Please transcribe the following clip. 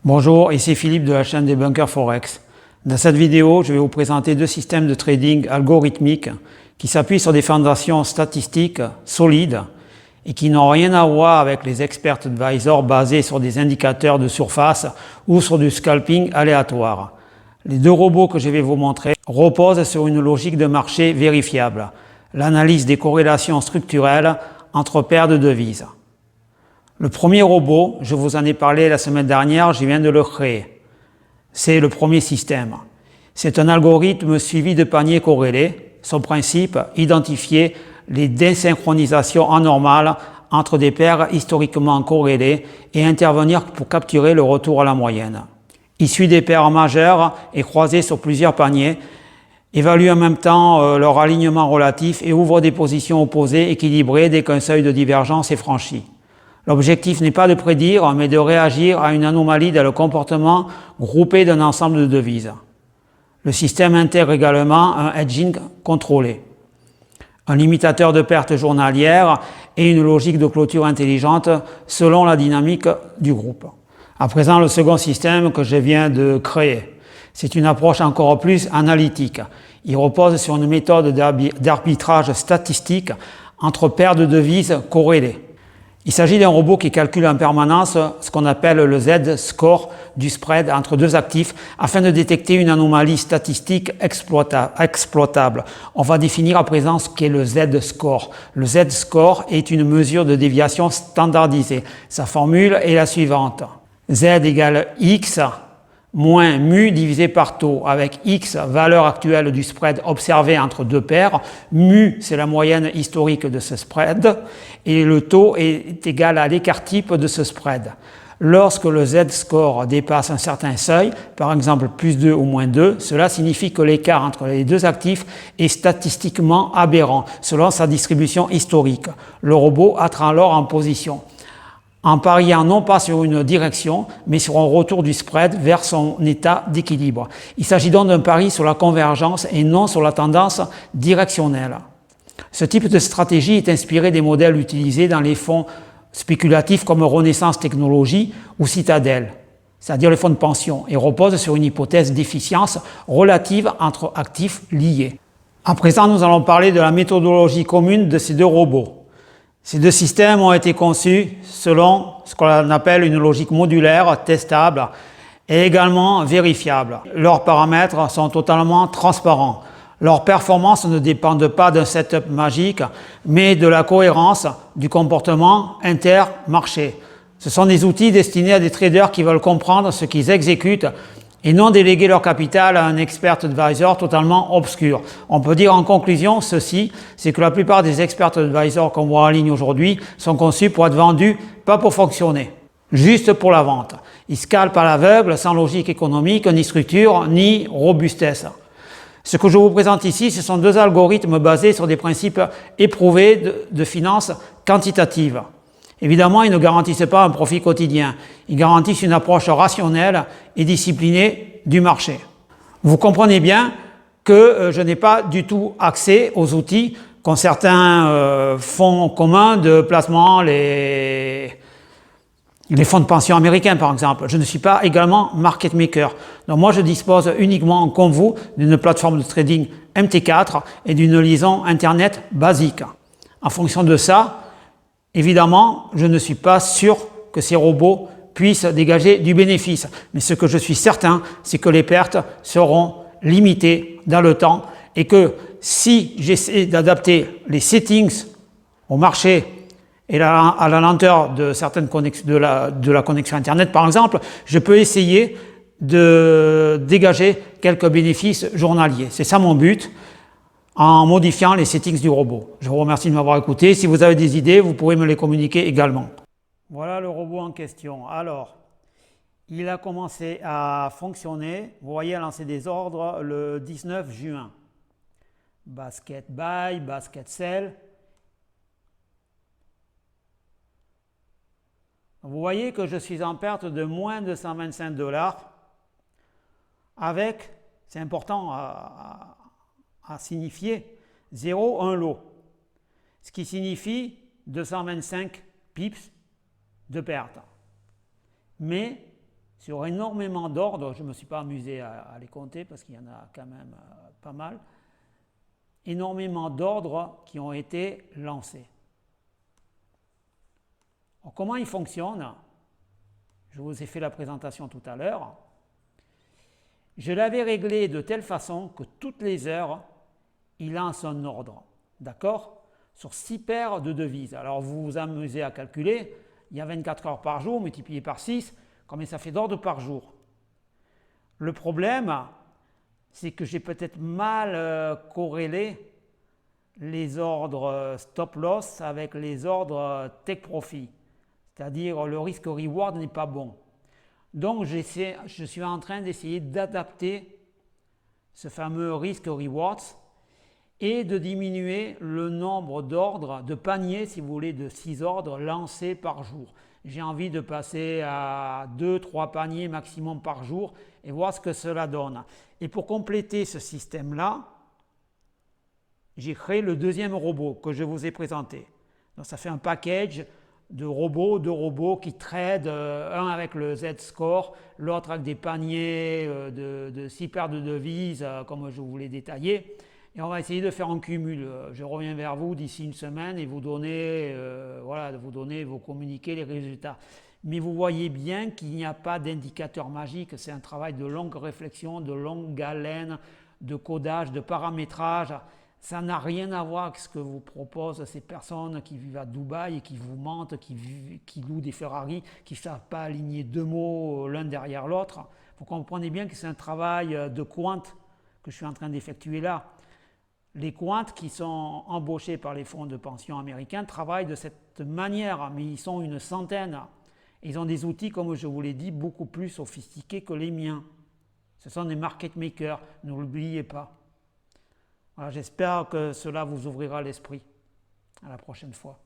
Bonjour, ici Philippe de la chaîne des Bunkers Forex. Dans cette vidéo, je vais vous présenter deux systèmes de trading algorithmiques qui s'appuient sur des fondations statistiques solides et qui n'ont rien à voir avec les expert advisors basés sur des indicateurs de surface ou sur du scalping aléatoire. Les deux robots que je vais vous montrer reposent sur une logique de marché vérifiable, l'analyse des corrélations structurelles entre paires de devises. Le premier robot, je vous en ai parlé la semaine dernière, je viens de le créer. C'est le premier système. C'est un algorithme suivi de paniers corrélés. Son principe, identifier les désynchronisations anormales entre des paires historiquement corrélées et intervenir pour capturer le retour à la moyenne. Il suit des paires majeures et croisées sur plusieurs paniers, évalue en même temps leur alignement relatif et ouvre des positions opposées équilibrées dès qu'un seuil de divergence est franchi. L'objectif n'est pas de prédire, mais de réagir à une anomalie dans le comportement groupé d'un ensemble de devises. Le système intègre également un hedging contrôlé, un limitateur de pertes journalières et une logique de clôture intelligente selon la dynamique du groupe. À présent, le second système que je viens de créer. C'est une approche encore plus analytique. Il repose sur une méthode d'arbitrage statistique entre paires de devises corrélées. Il s'agit d'un robot qui calcule en permanence ce qu'on appelle le Z-score du spread entre deux actifs afin de détecter une anomalie statistique exploitable. On va définir à présent ce qu'est le Z-score. Le Z-score est une mesure de déviation standardisée. Sa formule est la suivante. Z égale X moins mu divisé par taux, avec X, valeur actuelle du spread observé entre deux paires, mu, c'est la moyenne historique de ce spread, et le taux est égal à l'écart type de ce spread. Lorsque le Z-score dépasse un certain seuil, par exemple plus 2 ou moins 2, cela signifie que l'écart entre les deux actifs est statistiquement aberrant, selon sa distribution historique. Le robot entre alors en position, en pariant non pas sur une direction, mais sur un retour du spread vers son état d'équilibre. Il s'agit donc d'un pari sur la convergence et non sur la tendance directionnelle. Ce type de stratégie est inspiré des modèles utilisés dans les fonds spéculatifs comme Renaissance Technologies ou Citadel, c'est-à-dire les fonds de pension, et repose sur une hypothèse d'efficience relative entre actifs liés. À présent, nous allons parler de la méthodologie commune de ces deux robots. Ces deux systèmes ont été conçus selon ce qu'on appelle une logique modulaire, testable et également vérifiable. Leurs paramètres sont totalement transparents. Leurs performances ne dépendent pas d'un setup magique, mais de la cohérence du comportement intermarché. Ce sont des outils destinés à des traders qui veulent comprendre ce qu'ils exécutent et non déléguer leur capital à un expert advisor totalement obscur. On peut dire en conclusion ceci, c'est que la plupart des expert advisors qu'on voit en ligne aujourd'hui sont conçus pour être vendus, pas pour fonctionner, juste pour la vente. Ils scalpent à l'aveugle, sans logique économique, ni structure, ni robustesse. Ce que je vous présente ici, ce sont deux algorithmes basés sur des principes éprouvés de finance quantitative. Évidemment, ils ne garantissent pas un profit quotidien. Ils garantissent une approche rationnelle et disciplinée du marché. Vous comprenez bien que je n'ai pas du tout accès aux outils qu'ont certains fonds communs de placement, les fonds de pension américains par exemple. Je ne suis pas également market maker. Donc moi je dispose uniquement comme vous d'une plateforme de trading MT4 et d'une liaison internet basique. En fonction de ça, évidemment, je ne suis pas sûr que ces robots puissent dégager du bénéfice. Mais ce que je suis certain, c'est que les pertes seront limitées dans le temps et que si j'essaie d'adapter les settings au marché et à la lenteur de certaines connexions, de la connexion Internet par exemple, je peux essayer de dégager quelques bénéfices journaliers. C'est ça mon but, en modifiant les settings du robot. Je vous remercie de m'avoir écouté. Si vous avez des idées, vous pourrez me les communiquer également. Voilà le robot en question. Alors, il a commencé à fonctionner. Vous voyez, à lancer des ordres le 19 juin. Basket buy, basket sell. Vous voyez que je suis en perte de moins de 125 $ avec, c'est important à signifier, 0,1 lot. Ce qui signifie 225 pips de perte. Mais sur énormément d'ordres, je ne me suis pas amusé à les compter parce qu'il y en a quand même pas mal, énormément d'ordres qui ont été lancés. Alors, comment il fonctionne? Je vous ai fait la présentation tout à l'heure. Je l'avais réglé de telle façon que toutes les heures, il lance un ordre. D'accord? Sur 6 paires de devises. Alors vous vous amusez à calculer, il y a 24 heures par jour, multiplié par 6, combien ça fait d'ordres par jour? Le problème, c'est que j'ai peut-être mal corrélé les ordres stop-loss avec les ordres take-profit. C'est-à-dire le risque-reward n'est pas bon. Donc je suis en train d'essayer d'adapter ce fameux risque-reward et de diminuer le nombre d'ordres, de paniers, si vous voulez, de 6 ordres lancés par jour. J'ai envie de passer à 2-3 paniers maximum par jour et voir ce que cela donne. Et pour compléter ce système-là, j'ai créé le deuxième robot que je vous ai présenté. Donc ça fait un package de robots, deux robots qui tradent, un avec le Z-score, l'autre avec des paniers de 6 paires de devises, comme je vous l'ai détaillé. Et on va essayer de faire un cumul. Je reviens vers vous d'ici une semaine et vous donner, vous communiquer les résultats. Mais vous voyez bien qu'il n'y a pas d'indicateur magique, c'est un travail de longue réflexion, de longue haleine, de codage, de paramétrage. Ça n'a rien à voir avec ce que vous proposent ces personnes qui vivent à Dubaï et qui vous mentent, qui louent des Ferrari, qui ne savent pas aligner deux mots l'un derrière l'autre. Vous comprenez bien que c'est un travail de quant que je suis en train d'effectuer là. Les quants qui sont embauchés par les fonds de pension américains travaillent de cette manière, mais ils sont une centaine. Ils ont des outils, comme je vous l'ai dit, beaucoup plus sophistiqués que les miens. Ce sont des market makers, ne l'oubliez pas. Voilà, j'espère que cela vous ouvrira l'esprit. À la prochaine fois.